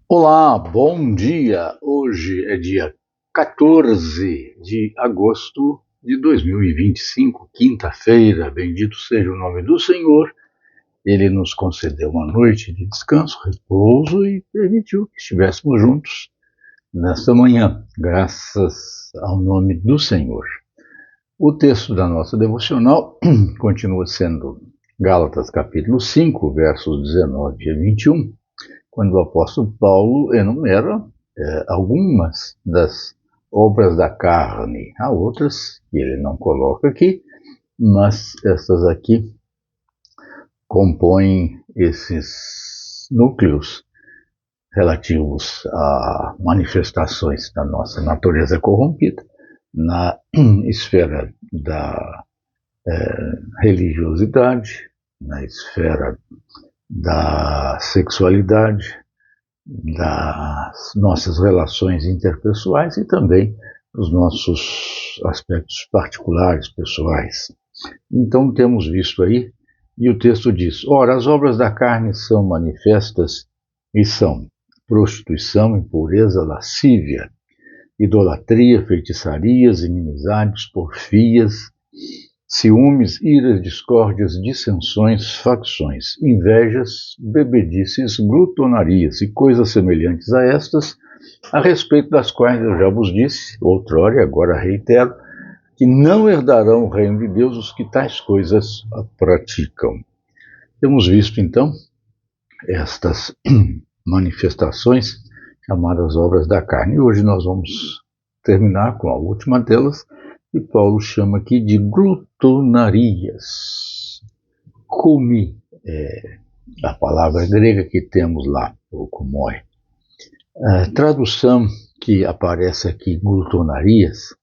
Olá, bom dia! Hoje é dia 14 de agosto de 2025, quinta-feira. Bendito seja o nome do Senhor. Ele nos concedeu uma noite de descanso, repouso e permitiu que estivéssemos juntos nesta manhã, graças ao nome do Senhor. O texto da nossa devocional continua sendo Gálatas capítulo 5, versos 19 a 21, quando o apóstolo Paulo enumera algumas das obras da carne. Há outras que ele não coloca aqui, mas estas aqui compõem esses núcleos relativos a manifestações da nossa natureza corrompida na esfera da religiosidade, na esfera da sexualidade, das nossas relações interpessoais e também dos nossos aspectos particulares, pessoais. Então temos visto aí, e o texto diz: ora, as obras da carne são manifestas e são prostituição, impureza, lascívia, idolatria, feitiçarias, inimizades, porfias, ciúmes, iras, discórdias, dissensões, facções, invejas, bebedices, glutonarias e coisas semelhantes a estas, a respeito das quais eu já vos disse, outrora e agora reitero, que não herdarão o reino de Deus os que tais coisas praticam. Temos visto, então, estas manifestações chamadas obras da carne. E hoje nós vamos terminar com a última delas, que Paulo chama aqui de glutonarias. Comi é a palavra grega que temos lá, o komoi. A tradução que aparece aqui, glutonarias,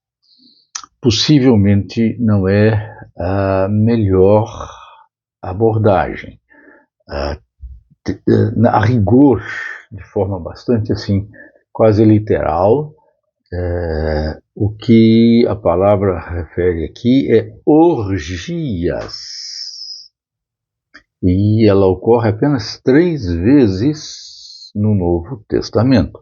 possivelmente não é a melhor abordagem. A rigor, de forma bastante assim, quase literal, o que a palavra refere aqui é orgias. E ela ocorre apenas 3 vezes no Novo Testamento.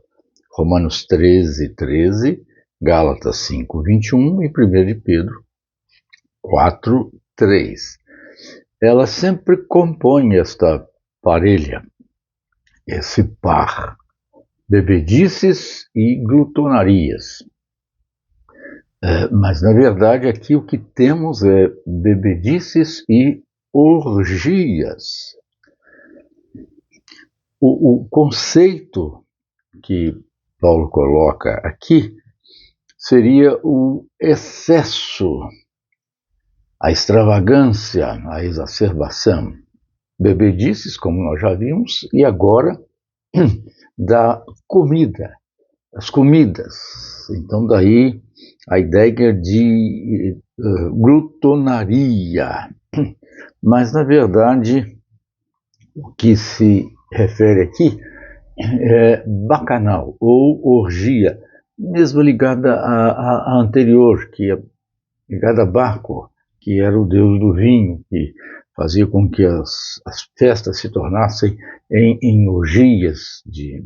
Romanos 13:13, Gálatas 5:21 e 1 de Pedro 4:3. Ela sempre compõe esta parelha, esse par, bebedices e glutonarias. Mas, na verdade, aqui o que temos é bebedices e orgias. O conceito que Paulo coloca aqui seria o excesso, a extravagância, a exacerbação. Bebedices, como nós já vimos, e agora da comida, as comidas. Então, daí a ideia de glutonaria. Mas, na verdade, o que se refere aqui é bacanal ou orgia, mesmo ligada à anterior, que é ligada a Baco, que era o deus do vinho, que fazia com que as festas se tornassem em orgias de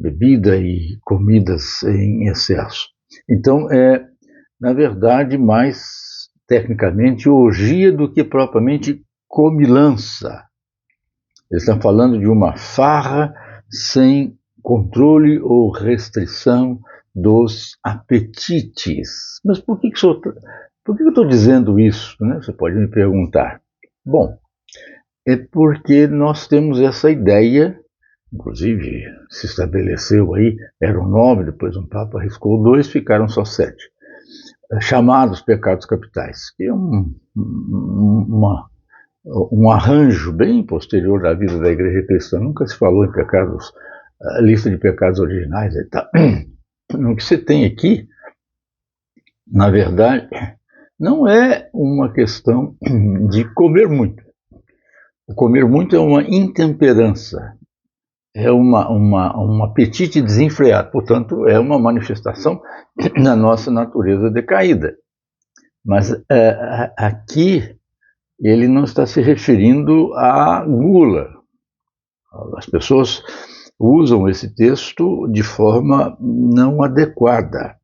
bebida e comidas em excesso. Então, é, na verdade, mais tecnicamente orgia do que propriamente comilança. Ele está falando de uma farra sem controle ou restrição dos apetites. Mas por que eu estou dizendo isso? Né? Você pode me perguntar. Bom, é porque nós temos essa ideia, inclusive se estabeleceu aí, eram 9, depois um Papa arriscou 2, ficaram só 7, chamados pecados capitais, que é um arranjo bem posterior da vida da Igreja Cristã. Nunca se falou em pecados, lista de pecados originais. Tá. O que você tem aqui, na verdade, não é uma questão de comer muito. O comer muito é uma intemperança, é um apetite desenfreado, portanto, é uma manifestação da nossa natureza decaída. Mas aqui ele não está se referindo à gula. As pessoas usam esse texto de forma não adequada.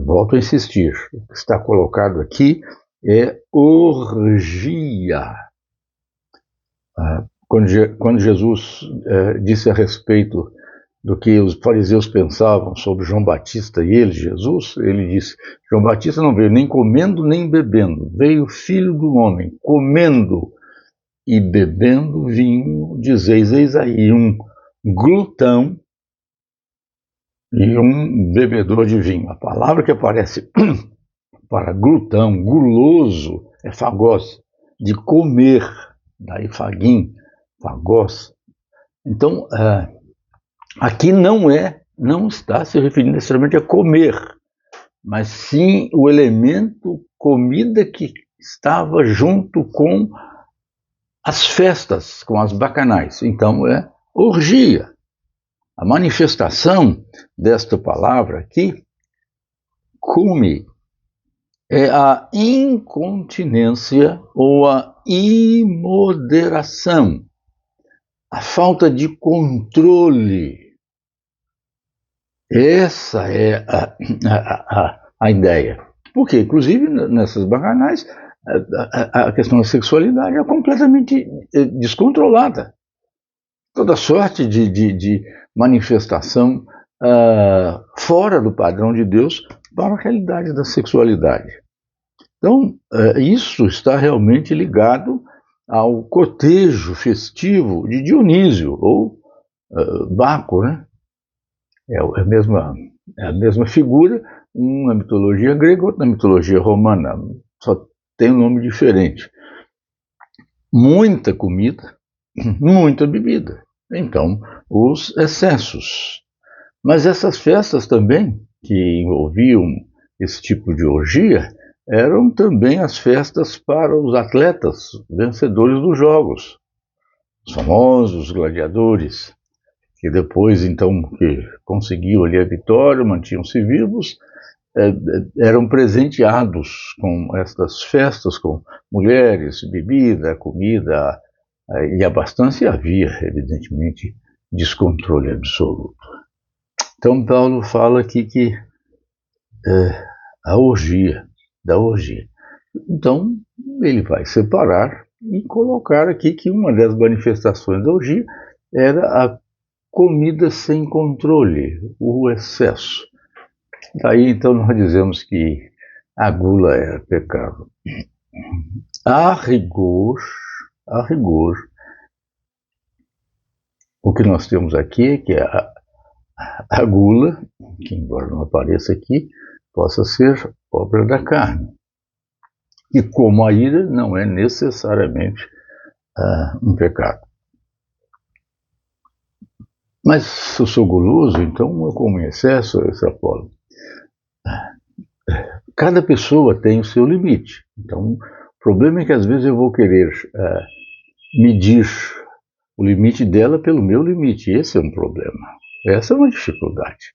Volto a insistir, o que está colocado aqui é orgia. Quando Jesus disse a respeito do que os fariseus pensavam sobre João Batista e ele, Jesus, ele disse: João Batista não veio nem comendo nem bebendo, veio o Filho do Homem comendo e bebendo vinho, dizeis, eis aí um glutão e um bebedor de vinho. A palavra que aparece para glutão, guloso, é fagós, de comer, daí faguim, fagós. Então, aqui não está se referindo necessariamente a comer, mas sim o elemento comida que estava junto com as festas, com as bacanais. Então é orgia. A manifestação desta palavra aqui, cume, é a incontinência ou a imoderação, a falta de controle. Essa é a ideia. Porque, inclusive, nessas bacanais, a questão da sexualidade é completamente descontrolada. Toda sorte de manifestação fora do padrão de Deus para a realidade da sexualidade. Então, isso está realmente ligado ao cortejo festivo de Dionísio, ou Baco, né? É a mesma figura, um na mitologia grega, outro na mitologia romana, só tem um nome diferente. Muita comida, muita bebida. Então, os excessos. Mas essas festas também, que envolviam esse tipo de orgia, eram também as festas para os atletas vencedores dos jogos, os famosos gladiadores, que depois, então, que conseguiam ali a vitória, mantinham-se vivos, eram presenteados com estas festas, com mulheres, bebida, comida, e abastança havia, evidentemente, descontrole absoluto. Então, Paulo fala aqui que a orgia, da orgia. Então, ele vai separar e colocar aqui que uma das manifestações da orgia era a comida sem controle, o excesso. Daí, então, nós dizemos que a gula é pecado. A rigor, o que nós temos aqui é que a gula, que embora não apareça aqui, possa ser obra da carne. E como a ira não é necessariamente um pecado. Mas se eu sou guloso, então eu como em excesso, eu extrapolo. Cada pessoa tem o seu limite. Então, o problema é que às vezes eu vou querer medir o limite dela pelo meu limite. Esse é um problema. Essa é uma dificuldade.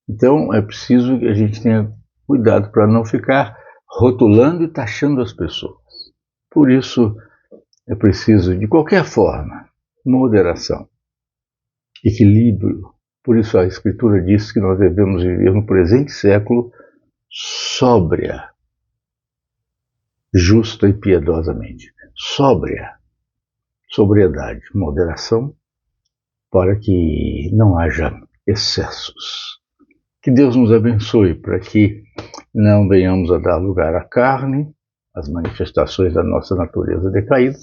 Então, é preciso que a gente tenha cuidado para não ficar rotulando e taxando as pessoas. Por isso, é preciso, de qualquer forma, moderação, equilíbrio. Por isso a Escritura diz que nós devemos viver no presente século sóbria, justa e piedosamente. Sobriedade, moderação, para que não haja excessos. Que Deus nos abençoe para que não venhamos a dar lugar à carne, às manifestações da nossa natureza decaída,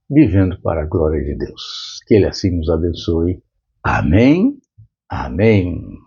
vivendo para a glória de Deus. Que Ele assim nos abençoe. Amém. Amém.